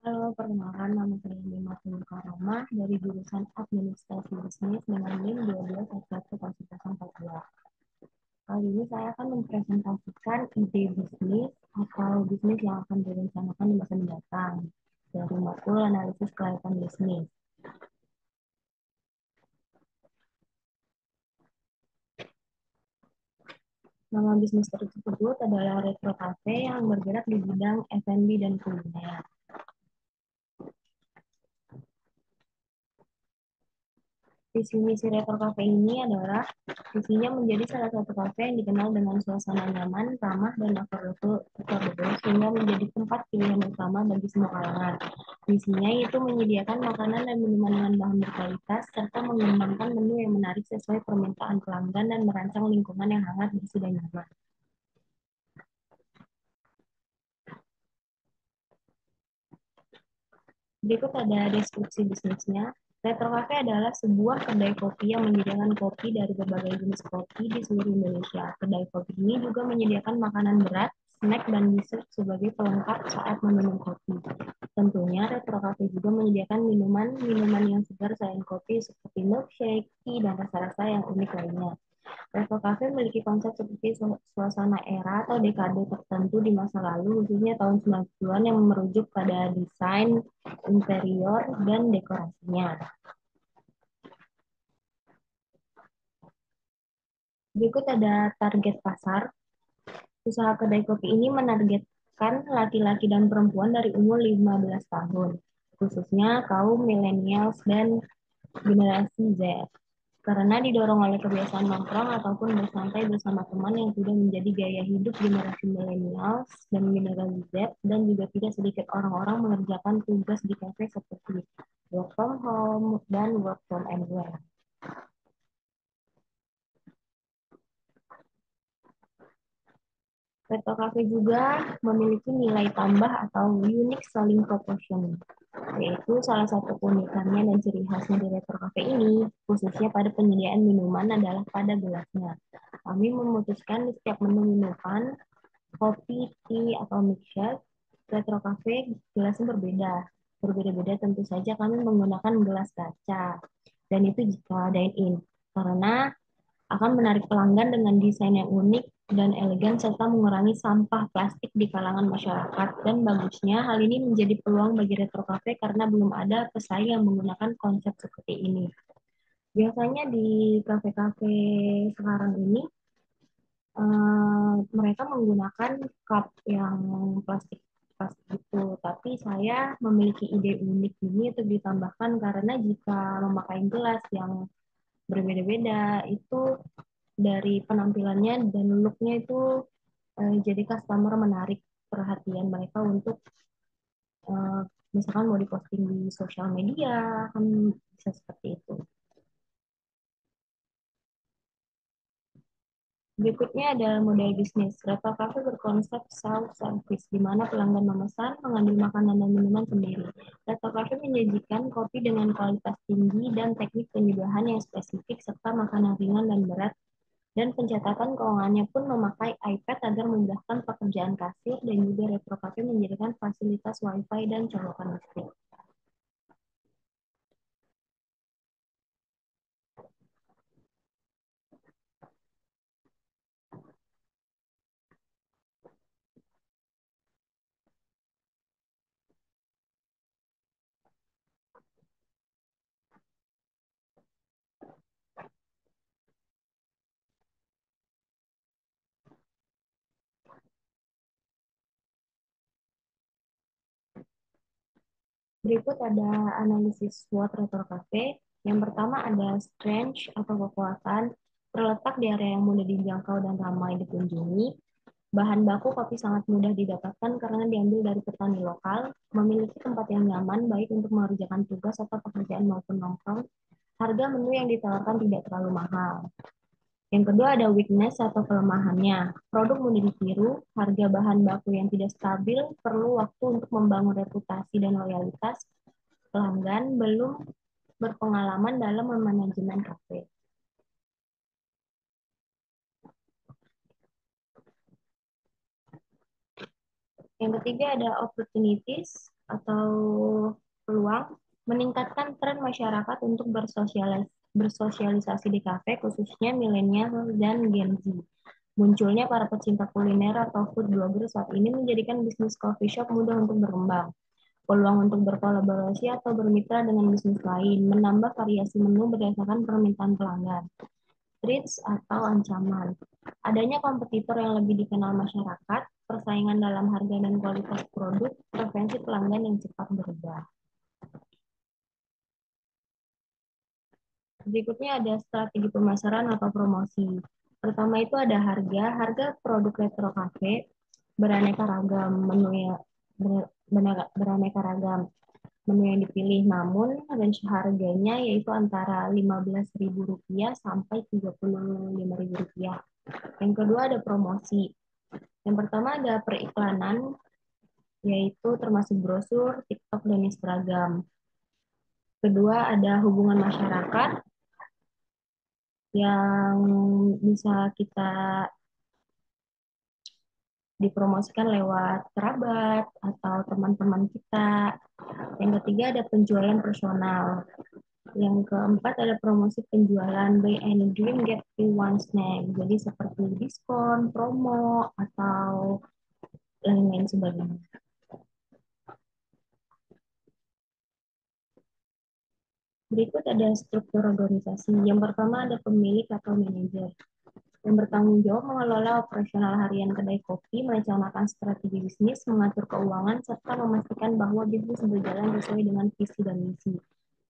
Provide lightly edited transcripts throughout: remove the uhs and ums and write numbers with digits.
Halo, perkenalkan nama saya Lima Karama dari jurusan Administrasi Bisnis dengan NIM 12111042. Kali ini saya akan mempresentasikan ide bisnis atau bisnis yang akan direncanakan di masa mendatang dari makul analisis kelayakan bisnis. Nama bisnis tersebut adalah Retro Cafe yang bergerak di bidang F&B dan kuliner. Visi misi Retro Cafe ini adalah visinya menjadi salah satu kafe yang dikenal dengan suasana nyaman, ramah, dan affordable sehingga menjadi tempat pilihan utama bagi semua kalangan. Visinya yaitu menyediakan makanan dan minuman dengan bahan berkualitas serta mengembangkan menu yang menarik sesuai permintaan pelanggan dan merancang lingkungan yang hangat, bersih, dan nyaman. Berikut ada deskripsi bisnisnya. Retro Cafe adalah sebuah kedai kopi yang menyediakan kopi dari berbagai jenis kopi di seluruh Indonesia. Kedai kopi ini juga menyediakan makanan berat, snack, dan dessert sebagai pelengkap saat meminum kopi. Tentunya Retro Cafe juga menyediakan minuman-minuman yang segar selain kopi seperti milkshake, tea, dan rasa-rasa yang unik lainnya. Resto Cafe memiliki konsep seperti suasana era atau dekade tertentu di masa lalu, khususnya tahun 90-an yang merujuk pada desain interior dan dekorasinya. Berikut ada target pasar. Usaha kedai kopi ini menargetkan laki-laki dan perempuan dari umur 15 tahun, khususnya kaum millennials dan generasi Z. Karena didorong oleh kebiasaan nongkrong ataupun bersantai bersama teman yang sudah menjadi gaya hidup generasi millennials dan generasi Z, dan juga tidak sedikit orang-orang mengerjakan tugas di kafe seperti work from home dan work from anywhere. Retro Cafe juga memiliki nilai tambah atau unique selling proposition, yaitu salah satu keunikannya dan ciri khasnya di Retro Cafe ini, khususnya pada penyediaan minuman adalah pada gelasnya. Kami memutuskan di setiap menu minuman, kopi, tea, atau mixer, Retro Cafe gelasnya berbeda. Berbeda-beda tentu saja kami menggunakan gelas kaca, dan itu jika dine-in, karena akan menarik pelanggan dengan desain yang unik dan elegan serta mengurangi sampah plastik di kalangan masyarakat. Dan bagusnya hal ini menjadi peluang bagi Retro Cafe karena belum ada pesaing yang menggunakan konsep seperti ini. Biasanya di kafe-kafe sekarang ini mereka menggunakan cup yang plastik plastik itu, tapi saya memiliki ide unik ini untuk ditambahkan karena jika memakai gelas yang berbeda-beda itu dari penampilannya dan looknya itu jadi customer menarik perhatian mereka untuk eh, misalkan mau diposting di sosial media kan bisa seperti itu. Berikutnya ada model bisnis. Retro Cafe berkonsep self-service, di mana pelanggan memesan, mengambil makanan dan minuman sendiri. Retro Cafe menyajikan kopi dengan kualitas tinggi dan teknik penyediaan yang spesifik, serta makanan ringan dan berat. Dan pencatatan keuangannya pun memakai iPad agar memudahkan pekerjaan kasir, dan juga Retro Cafe menyediakan fasilitas Wi-Fi dan colokan listrik. Berikut ada analisis SWOT Retro Cafe. Yang pertama ada strength atau kekuatan, terletak di area yang mudah dijangkau dan ramai dikunjungi. Bahan baku kopi sangat mudah didapatkan karena diambil dari petani lokal, memiliki tempat yang nyaman baik untuk mengerjakan tugas atau pekerjaan maupun nongkrong. Harga menu yang ditawarkan tidak terlalu mahal. Yang kedua ada weakness atau kelemahannya. Produk mudah ditiru, harga bahan baku yang tidak stabil, perlu waktu untuk membangun reputasi dan loyalitas pelanggan, belum berpengalaman dalam memanajemen kafe. Yang ketiga ada opportunities atau atau peluang meningkatkan tren masyarakat untuk bersosialisasi di kafe, khususnya milenial dan Gen Z. Munculnya para pecinta kuliner atau food blogger saat ini menjadikan bisnis coffee shop mudah untuk berkembang. Peluang untuk berkolaborasi atau bermitra dengan bisnis lain, menambah variasi menu berdasarkan permintaan pelanggan. Threats atau ancaman. Adanya kompetitor yang lebih dikenal masyarakat, persaingan dalam harga dan kualitas produk, preferensi pelanggan yang cepat berubah. Berikutnya ada strategi pemasaran atau promosi. Pertama itu ada harga. Harga produk retro cafe beraneka ragam menu ya beraneka ragam menu yang dipilih. Namun range harganya yaitu antara Rp15.000 sampai Rp35.000. Yang kedua ada promosi. Yang pertama ada periklanan, yaitu termasuk brosur, TikTok, dan Instagram. Kedua ada hubungan masyarakat yang bisa kita dipromosikan lewat kerabat atau teman-teman kita. Yang ketiga ada penjualan personal. Yang keempat ada promosi penjualan buy any drink get free one snack. Jadi seperti diskon, promo, atau lain-lain sebagainya. Berikut ada struktur organisasi. Yang pertama ada pemilik atau manajer yang bertanggung jawab mengelola operasional harian kedai kopi, merencanakan strategi bisnis, mengatur keuangan, serta memastikan bahwa bisnis berjalan sesuai dengan visi dan misi.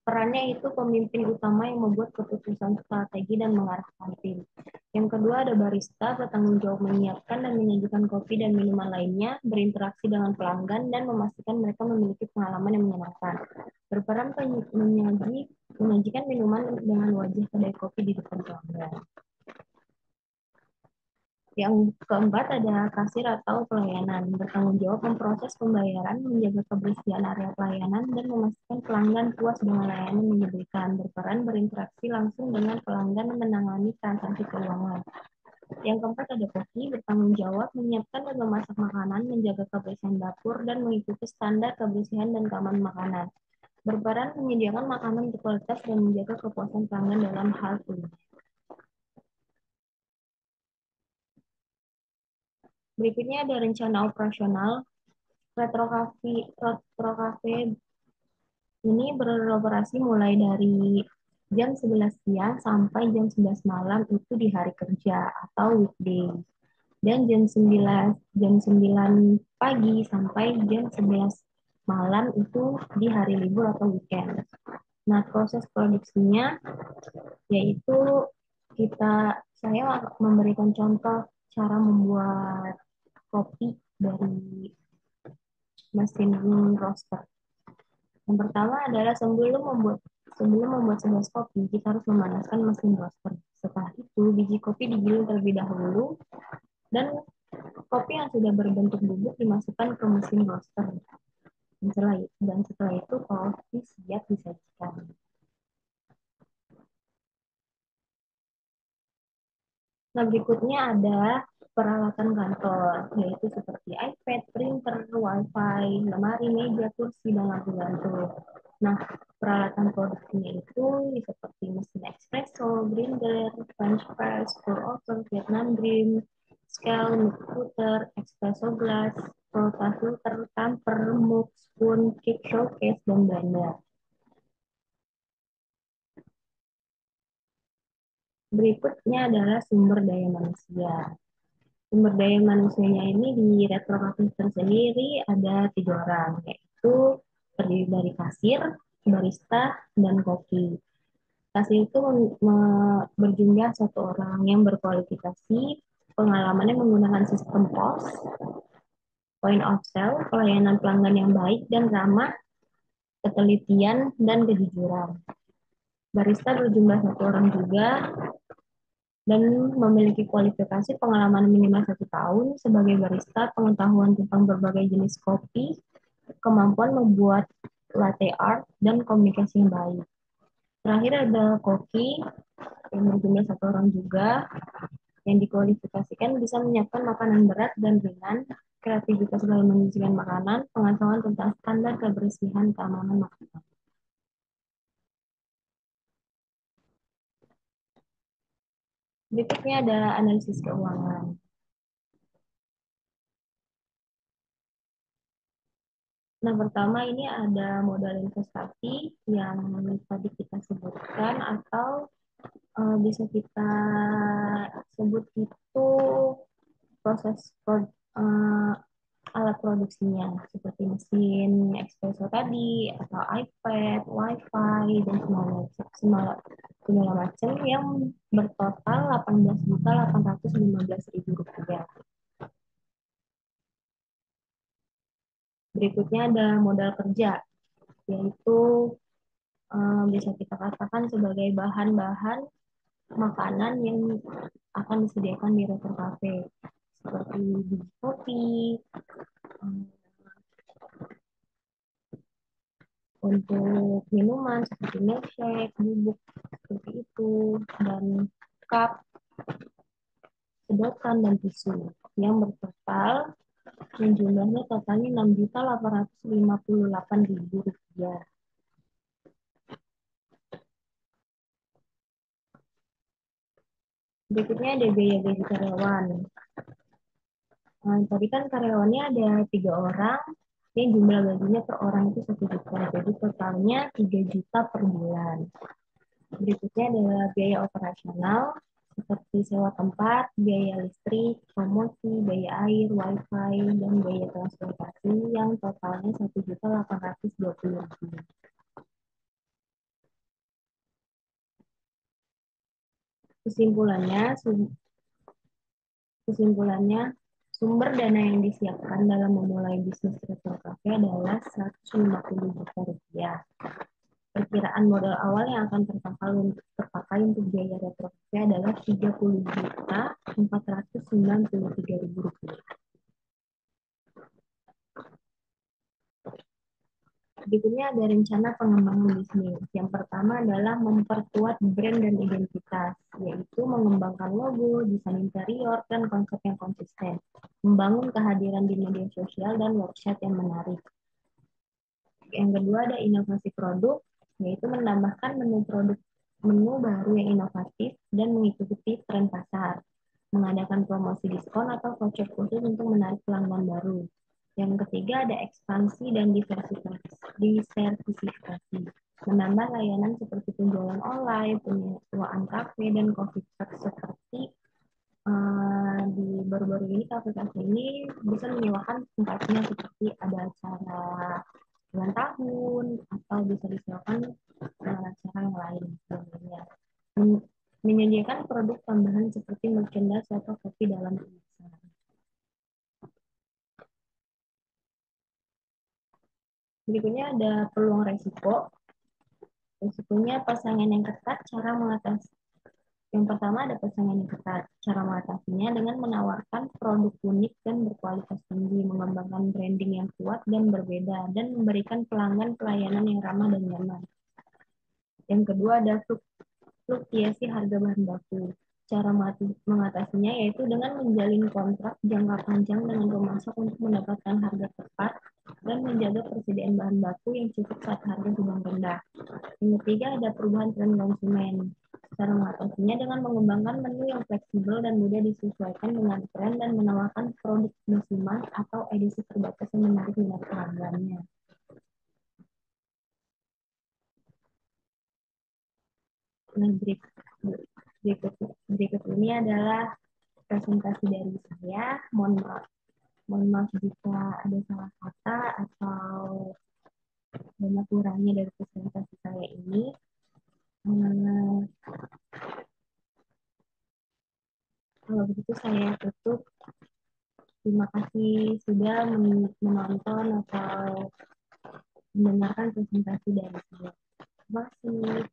Perannya itu pemimpin utama yang membuat keputusan strategi dan mengarahkan tim. Yang kedua ada barista, bertanggung jawab menyiapkan dan menyajikan kopi dan minuman lainnya, berinteraksi dengan pelanggan, dan memastikan mereka memiliki pengalaman yang menyenangkan. Berperan menyajikan minuman dengan wajah kedai kopi di depan pelanggan. Yang keempat ada kasir atau pelayanan, bertanggung jawab memproses pembayaran, menjaga kebersihan area pelayanan, dan memastikan pelanggan puas dengan layanan yang diberikan. Berperan berinteraksi langsung dengan pelanggan dan menangani transaksi keuangan. Yang keempat ada koki, bertanggung jawab menyiapkan dan memasak makanan, menjaga kebersihan dapur, dan mengikuti standar kebersihan dan keamanan makanan. Berperan menyediakan makanan berkualitas dan menjaga kepuasan pelanggan dalam hal kuliner. Berikutnya ada rencana operasional. Retro Cafe ini beroperasi mulai dari jam 11 siang sampai jam 11 malam itu di hari kerja atau weekday. Dan jam 9 pagi sampai jam 11 malam itu di hari libur atau weekend. Nah, proses produksinya yaitu saya memberikan contoh cara membuat kopi dari mesin roaster. Yang pertama adalah sebelum membuat segelas kopi, kita harus memanaskan mesin roaster. Setelah itu, biji kopi digiling terlebih dahulu dan kopi yang sudah berbentuk bubuk dimasukkan ke mesin roaster. Dan setelah itu kopi siap disajikan. Nah, berikutnya ada peralatan kantor, yaitu seperti iPad, printer, WiFi, lemari, meja, kursi, dan lampu gantung. Nah, peralatan produksinya itu seperti mesin espresso, grinder, French press, pour over, Vietnam dream, scale, milk puter, espresso glass, rota filter, tamper, mug, spoon, cake showcase, dan blender. Berikutnya adalah sumber daya manusia. Sumber daya manusianya ini di Retro Cafe sendiri ada 3 orang, yaitu terdiri dari kasir, barista, dan koki. Kasir itu berjumlah 1 orang yang berkualifikasi, pengalamannya menggunakan sistem POS, point of sale, pelayanan pelanggan yang baik dan ramah, ketelitian, dan kejujuran. Barista berjumlah 1 orang juga, dan memiliki kualifikasi pengalaman minimal 1 tahun sebagai barista, pengetahuan tentang berbagai jenis kopi, kemampuan membuat latte art, dan komunikasi yang baik. Terakhir ada koki yang berjumlah 1 orang juga, yang dikualifikasikan bisa menyiapkan makanan berat dan ringan, kreativitas dalam menyajikan makanan, pengetahuan tentang standar kebersihan keamanan makanan. Berikutnya ada analisis keuangan. Nah, pertama ini ada modal investasi yang tadi kita sebutkan atau bisa kita sebut itu proses alat produksinya seperti mesin espresso tadi atau iPad, WiFi dan segala macam yang bertotal 18.815.000 rupiah. Berikutnya ada modal kerja, yaitu bisa kita katakan sebagai bahan-bahan makanan yang akan disediakan di Retro Cafe seperti biji kopi, untuk minuman seperti milkshake, bubuk seperti itu, dan cup, sedotan, dan tisu yang bertotal yang jumlahnya totalnya 6.858.000 rupiah. Berikutnya ada biaya gaji karyawan. Nah, tadi kan karyawannya ada 3 orang, yang jumlah gajinya per orang itu 1 juta. Jadi totalnya 3 juta per bulan. Berikutnya adalah biaya operasional, seperti sewa tempat, biaya listrik, promosi, biaya air, wifi, dan biaya transportasi yang totalnya 1.820.000. Kesimpulannya, kesimpulannya, sumber dana yang disiapkan dalam memulai bisnis restoran cafe adalah 150 juta rupiah. Perkiraan modal awal yang akan terpakai untuk biaya retro cafe adalah 30 juta 493.000 rupiah. Berikutnya ada rencana pengembangan bisnis. Yang pertama adalah memperkuat brand dan identitas, yaitu mengembangkan logo, desain interior, dan konsep yang konsisten. Membangun kehadiran di media sosial dan website yang menarik. Yang kedua ada inovasi produk, yaitu menambahkan menu baru yang inovatif dan mengikuti tren pasar. Mengadakan promosi diskon atau voucher khusus untuk menarik pelanggan baru. Yang ketiga ada ekspansi dan diversifikasi. Menambah layanan seperti penjualan online, penyewaan kafe, dan coffee truck seperti di baru-baru ini kafe-kafe ini bisa menyewakan tempatnya seperti ada acara ulang tahun atau bisa disewakan acara yang lain sebagainya. Menyediakan produk tambahan seperti merchandise atau kopi dalam kemasan. Berikutnya ada peluang resiko. Risikonya pasangan yang ketat, cara mengatasi. Yang pertama ada pasangan yang ketat. Cara mengatasinya dengan menawarkan produk unik dan berkualitas tinggi, mengembangkan branding yang kuat dan berbeda, dan memberikan pelanggan pelayanan yang ramah dan nyaman. Yang kedua ada fluktuasi harga bahan baku. Cara mengatasinya yaitu dengan menjalin kontrak jangka panjang dengan pemasok untuk mendapatkan harga tepat dan menjaga persediaan bahan baku yang cukup saat harga sedang rendah. Yang ketiga ada perubahan tren konsumen. Cara mengatasinya dengan mengembangkan menu yang fleksibel dan mudah disesuaikan dengan tren dan menawarkan produk musiman atau edisi terbatas yang menarik minat pelanggannya. Nah, berikut ini adalah presentasi dari saya. Mohon maaf jika ada salah kata atau banyak kurangnya dari presentasi saya ini. Hmm, Kalau begitu saya tutup. Terima kasih sudah menonton atau mendengarkan presentasi dari saya. Terima kasih.